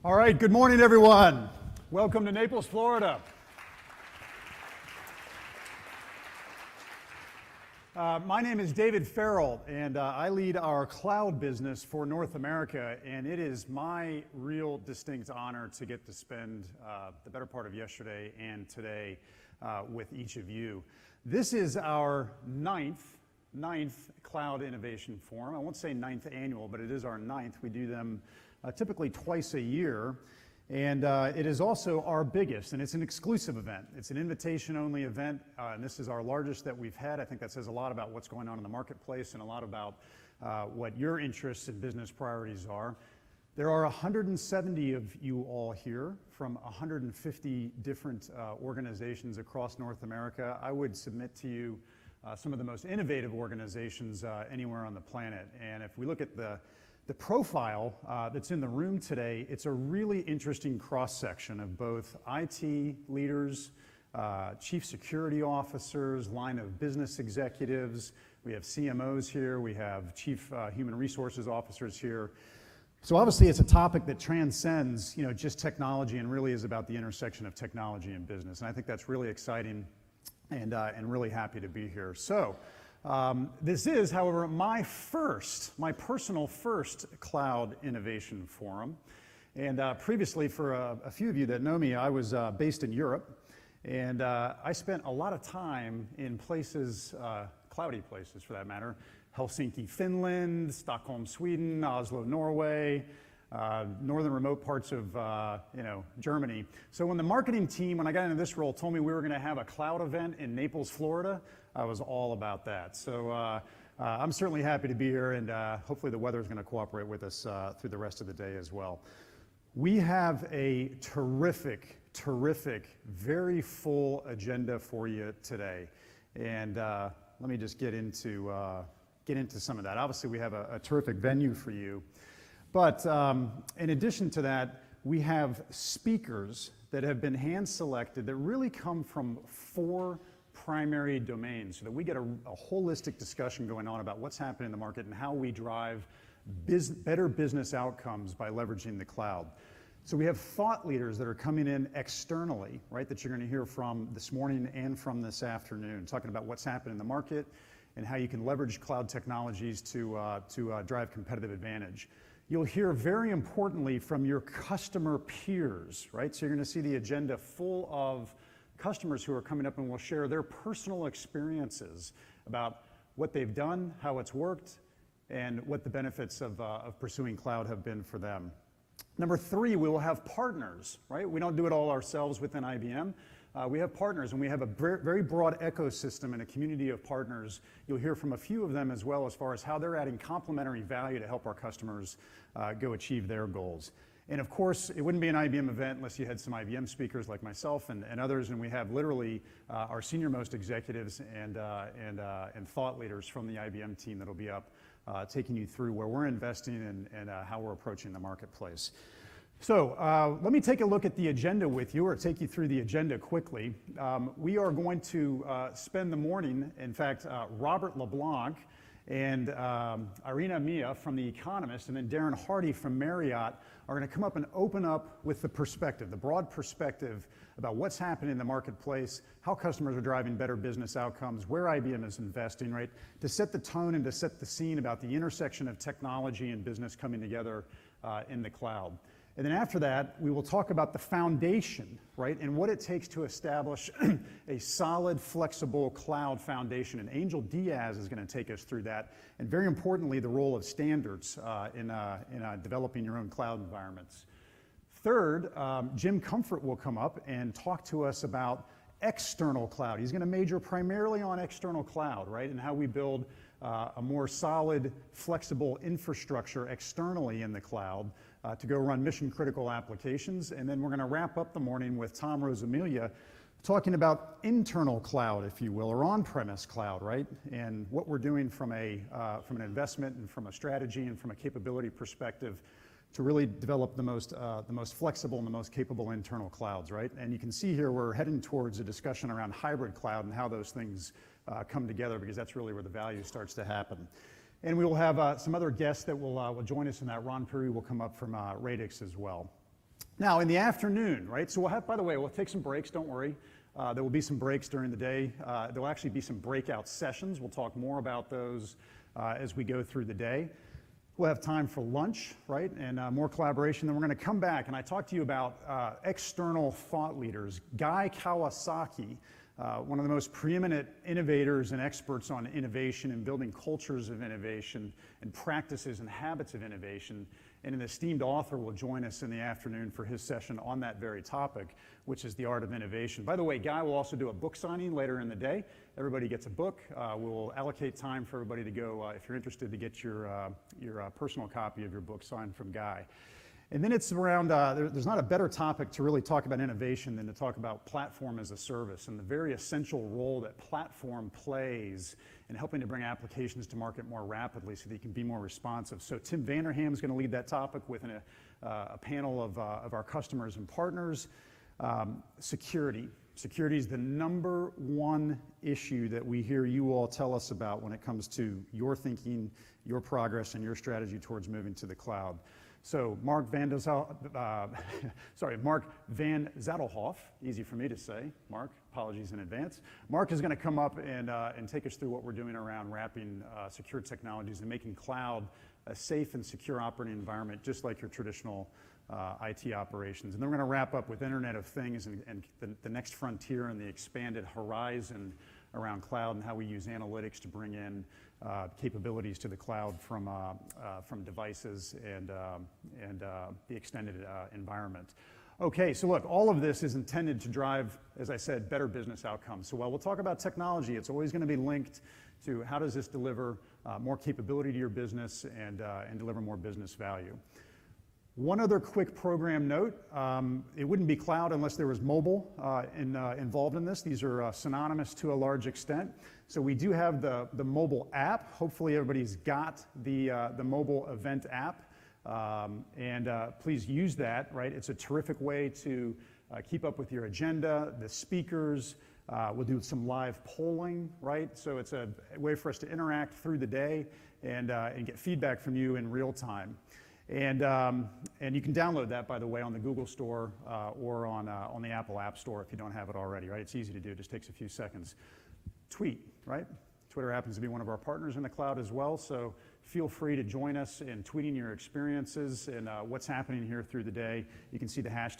All right, good morning, everyone. Welcome to Naples, Florida. My name is David Farrel, and I lead our cloud business for North America, and it is my real distinct honor to get to spend the better part of yesterday and today with each of you. This is our ninth Cloud Innovation Forum. I won't say ninth annual, but it is our ninth. We do them typically twice a year, and it is also our biggest, and it's an exclusive event. It's an invitation-only event, and this is our largest that we've had. I think that says a lot about what's going on in the marketplace and a lot about what your interests and business priorities are. There are 170 of you all here from 150 different organizations across North America. I would submit to you some of the most innovative organizations anywhere on the planet. And if we look at the profile that's in the room today, it's a really interesting cross-section of both IT leaders, chief security officers, line of business executives. We have CMOs here. We have chief human resources officers here. So obviously it's a topic that transcends, just technology and really is about the intersection of technology and business. And I think that's really exciting and really happy to be here. So this is, however, my personal first Cloud Innovation Forum. And previously, for a few of you that know me, I was based in Europe. And I spent a lot of time in places, cloudy places for that matter, Helsinki, Finland, Stockholm, Sweden, Oslo, Norway, northern remote parts of Germany. So when the marketing team, when I got into this role, told me we were going to have a cloud event in Naples, Florida, I was all about that. So I'm certainly happy to be here, and hopefully the weather is going to cooperate with us through the rest of the day as well. We have a terrific, very full agenda for you today, and let me just get into some of that. Obviously, we have a terrific venue for you. But in addition to that, we have speakers that have been hand-selected that really come from 4 primary domains so that we get a holistic discussion going on about what's happening in the market and how we drive better business outcomes by leveraging the cloud. So we have thought leaders that are coming in externally, right, that you're going to hear from this morning and from this afternoon, talking about what's happening in the market and how you can leverage cloud technologies to drive competitive advantage. You'll hear very importantly from your customer peers, right? So you're going to see the agenda full of customers who are coming up and will share their personal experiences about what they've done, how it's worked, and what the benefits of pursuing cloud have been for them. Number 3, we will have partners, right? We don't do it all ourselves within IBM. We have partners, and we have a very broad ecosystem and a community of partners. You'll hear from a few of them as well as far as how they're adding complementary value to help our customers go achieve their goals. And of course, it wouldn't be an IBM event unless you had some IBM speakers like myself and others, and we have literally our senior-most executives and thought leaders from the IBM team that'll be up taking you through where we're investing and how we're approaching the marketplace. So let me take a look at the agenda with you, or take you through the agenda quickly. We are going to spend the morning, in fact, Robert LeBlanc and Irina Mia from The Economist, and then Darren Hardy from Marriott are going to come up and open up with the perspective, the broad perspective about what's happening in the marketplace, how customers are driving better business outcomes, where IBM is investing, right, to set the tone and to set the scene about the intersection of technology and business coming together in the cloud. And then after that, we will talk about the foundation, right, and what it takes to establish a solid, flexible cloud foundation. And Angel Diaz is going to take us through that. And very importantly, the role of standards in developing your own cloud environments. Third, Jim Comfort will come up and talk to us about external cloud. He's going to major primarily on external cloud, right, and how we build a more solid, flexible infrastructure externally in the cloud to go run mission-critical applications. And then we're going to wrap up the morning with Tom Rosamilia talking about internal cloud, if you will, or on-premise cloud, right? And what we're doing from an investment and from a strategy and from a capability perspective to really develop the most flexible and the most capable internal clouds, right? And you can see here we're heading towards a discussion around hybrid cloud and how those things come together, because that's really where the value starts to happen. And we will have some other guests that will join us in that. Ron Puri will come up from Radix as well. Now, in the afternoon, right, so we'll have, by the way, we'll take some breaks, don't worry. There will be some breaks during the day. There will actually be some breakout sessions. We'll talk more about those as we go through the day. We'll have time for lunch, right, and more collaboration. Then we're going to come back, and I talked to you about external thought leaders. Guy Kawasaki, one of the most preeminent innovators and experts on innovation and building cultures of innovation and practices and habits of innovation, and an esteemed author will join us in the afternoon for his session on that very topic, which is the art of innovation. By the way, Guy will also do a book signing later in the day. Everybody gets a book. We'll allocate time for everybody to go, if you're interested, to get your personal copy of your book signed from Guy. And then it's around, there's not a better topic to really talk about innovation than to talk about platform as a service and the very essential role that platform plays in helping to bring applications to market more rapidly so that you can be more responsive. So Tim Vanderham is going to lead that topic with a panel of our customers and partners. Security. Security is the number one issue that we hear you all tell us about when it comes to your thinking, your progress, and your strategy towards moving to the cloud. So Mark Van Zadelhoff, easy for me to say, Mark, apologies in advance. Mark is going to come up and take us through what we're doing around wrapping secure technologies and making cloud a safe and secure operating environment, just like your traditional IT operations. And then we're going to wrap up with Internet of Things and the next frontier and the expanded horizon around cloud and how we use analytics to bring in capabilities to the cloud from devices and the extended environment. Okay, so look, all of this is intended to drive, as I said, better business outcomes. So while we'll talk about technology, it's always going to be linked to how does this deliver more capability to your business and deliver more business value. One other quick program note, it wouldn't be cloud unless there was mobile involved in this. These are synonymous to a large extent. So we do have the mobile app. Hopefully everybody's got the mobile event app. Please use that, right? It's a terrific way to keep up with your agenda, the speakers. We'll do some live polling, right? So it's a way for us to interact through the day and get feedback from you in real time. And you can download that, by the way, on the Google Store or on the Apple App Store if you don't have it already, right? It's easy to do, it just takes a few seconds. Tweet, right? Twitter happens to be one of our partners in the cloud as well, so feel free to join us in tweeting your experiences and what's happening here through the day. You can see the hashtag